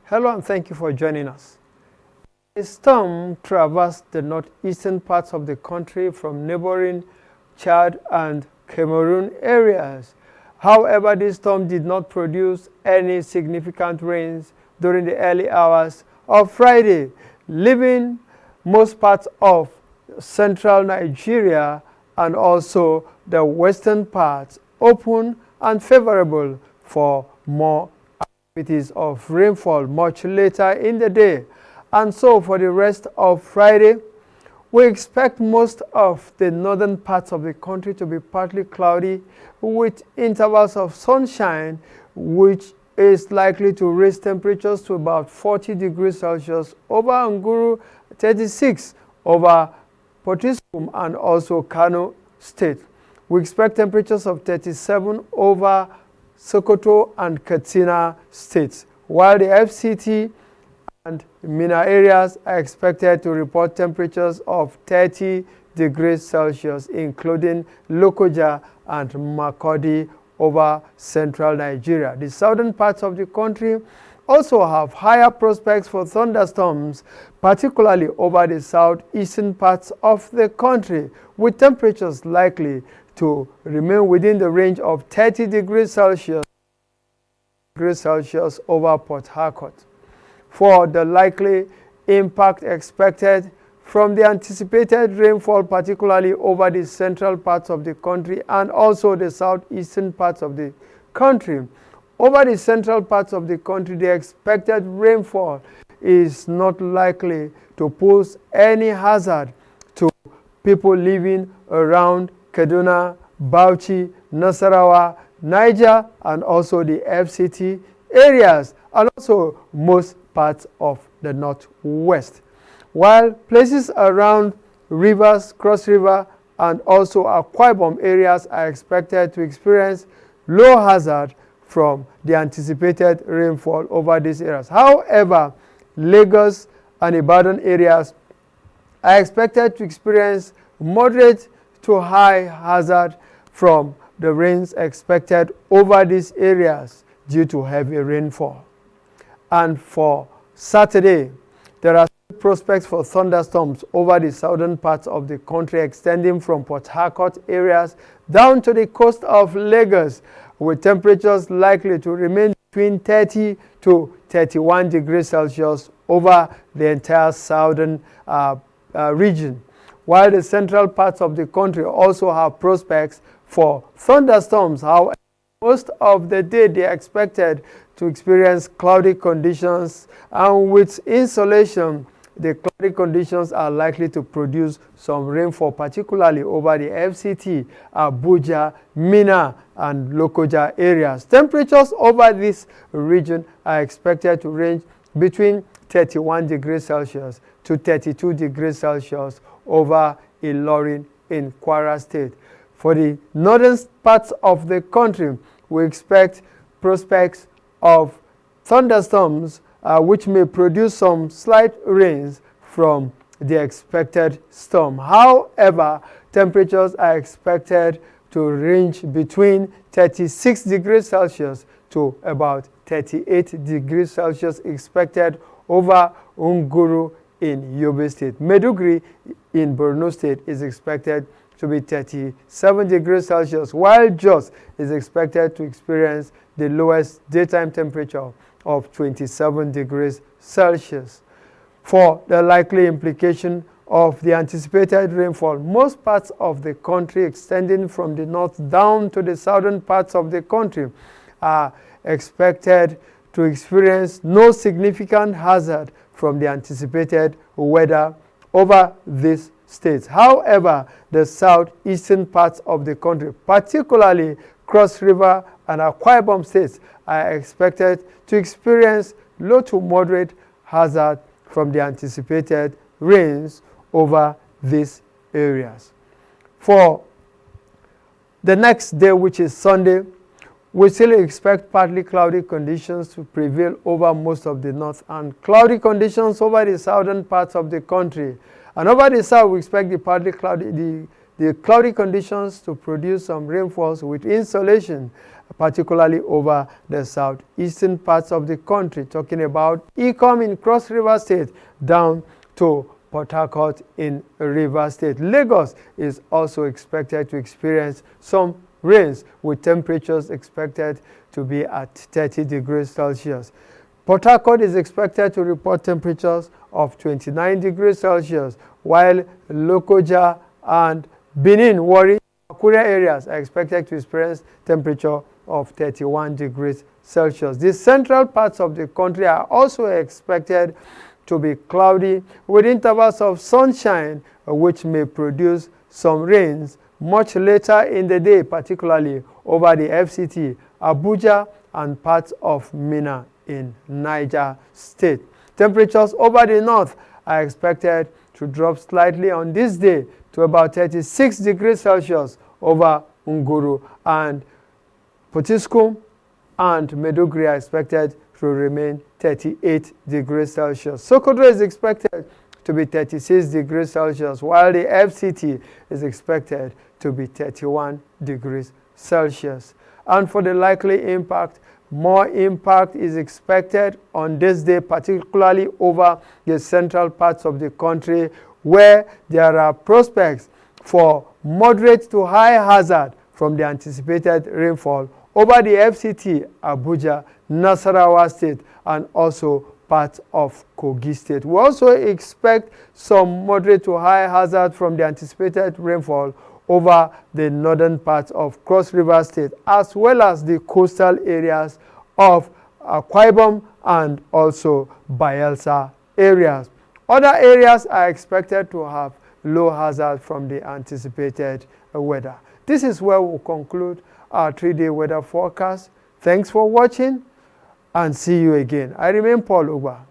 Hello and thank you for joining us. A storm traversed the northeastern parts of the country from neighboring Chad and Cameroon areas. However, this storm did not produce any significant rains during the early hours of Friday, leaving most parts of central Nigeria and also the western parts open and favorable for more activities of rainfall much later in the day. And so for the rest of Friday, we expect most of the northern parts of the country to be partly cloudy with intervals of sunshine, which is likely to raise temperatures to about 40 degrees Celsius over Nguru, 36 over Potiskum and also Kano State. We expect temperatures of 37 over Sokoto and Katsina states, while the FCT and Mina areas are expected to report temperatures of 30 degrees Celsius, including Lokoja and Makurdi over central Nigeria. The southern parts of the country also have higher prospects for thunderstorms, particularly over the southeastern parts of the country, with temperatures likely to remain within the range of 30 degrees Celsius over Port Harcourt. For the likely impact expected from the anticipated rainfall, particularly over the central parts of the country and also the southeastern parts of the country. Over the central parts of the country, the expected rainfall is not likely to pose any hazard to people living around Kaduna, Bauchi, Nasarawa, Niger, and also the FCT areas, and also most parts of the northwest. While places around rivers, Cross River, and also Akwa Ibom areas are expected to experience low hazard from the anticipated rainfall over these areas. However, Lagos and Ibadan areas are expected to experience moderate to high hazard from the rains expected over these areas due to heavy rainfall. And for Saturday, there are prospects for thunderstorms over the southern parts of the country, extending from Port Harcourt areas down to the coast of Lagos, with temperatures likely to remain between 30 to 31 degrees Celsius over the entire southern region. While the central parts of the country also have prospects for thunderstorms, however, most of the day they are expected to experience cloudy conditions, and with insolation, the cloudy conditions are likely to produce some rainfall, particularly over the FCT, Abuja, Minna, and Lokoja areas. Temperatures over this region are expected to range between 31 degrees Celsius to 32 degrees Celsius over Ilorin in Kwara State. For the northern parts of the country, we expect prospects of thunderstorms which may produce some slight rains from the expected storm. However, temperatures are expected to range between 36 degrees Celsius to about 38 degrees Celsius expected over Nguru in Yobe State. Maiduguri in Borno State is expected to be 37 degrees Celsius, while Jos is expected to experience the lowest daytime temperature of 27 degrees Celsius. For the likely implication of the anticipated rainfall, most parts of the country extending from the north down to the southern parts of the country are expected to experience no significant hazard from the anticipated weather over these states. However, the southeastern parts of the country, particularly Cross River and Akwa Ibom states, are expected to experience low to moderate hazard from the anticipated rains over these areas. For the next day, which is Sunday, we still expect partly cloudy conditions to prevail over most of the north and cloudy conditions over the southern parts of the country. And over the south, we expect the partly cloudy, the cloudy conditions to produce some rainfalls with insolation, particularly over the southeastern parts of the country, talking about Ecom in Cross River State down to Port Harcourt in River State. Lagos is also expected to experience some rains with temperatures expected to be at 30 degrees Celsius. Port Harcourt is expected to report temperatures of 29 degrees Celsius, while Lokoja and Benin, Warri, Akure areas are expected to experience temperature of 31 degrees Celsius. The central parts of the country are also expected to be cloudy with intervals of sunshine, which may produce some rains much later in the day, particularly over the FCT, Abuja, and parts of Minna in Niger State. Temperatures over the north are expected to drop slightly on this day to about 36 degrees Celsius over Nguru, and Potiskum and Maiduguri are expected to remain 38 degrees Celsius. Sokoto is expected to be 36 degrees Celsius, while the FCT is expected to be 31 degrees Celsius. And for the likely impact, more impact is expected on this day, particularly over the central parts of the country, where there are prospects for moderate to high hazard from the anticipated rainfall over the FCT, Abuja, Nasarawa State, and also parts of Kogi State. We also expect some moderate to high hazard from the anticipated rainfall over the northern parts of Cross River State, as well as the coastal areas of Akwa Ibom and also Bayelsa areas. Other areas are expected to have low hazard from the anticipated weather. This is where we'll conclude our 3-day weather forecast. Thanks for watching, and see you again. I remain Paul Ugbah.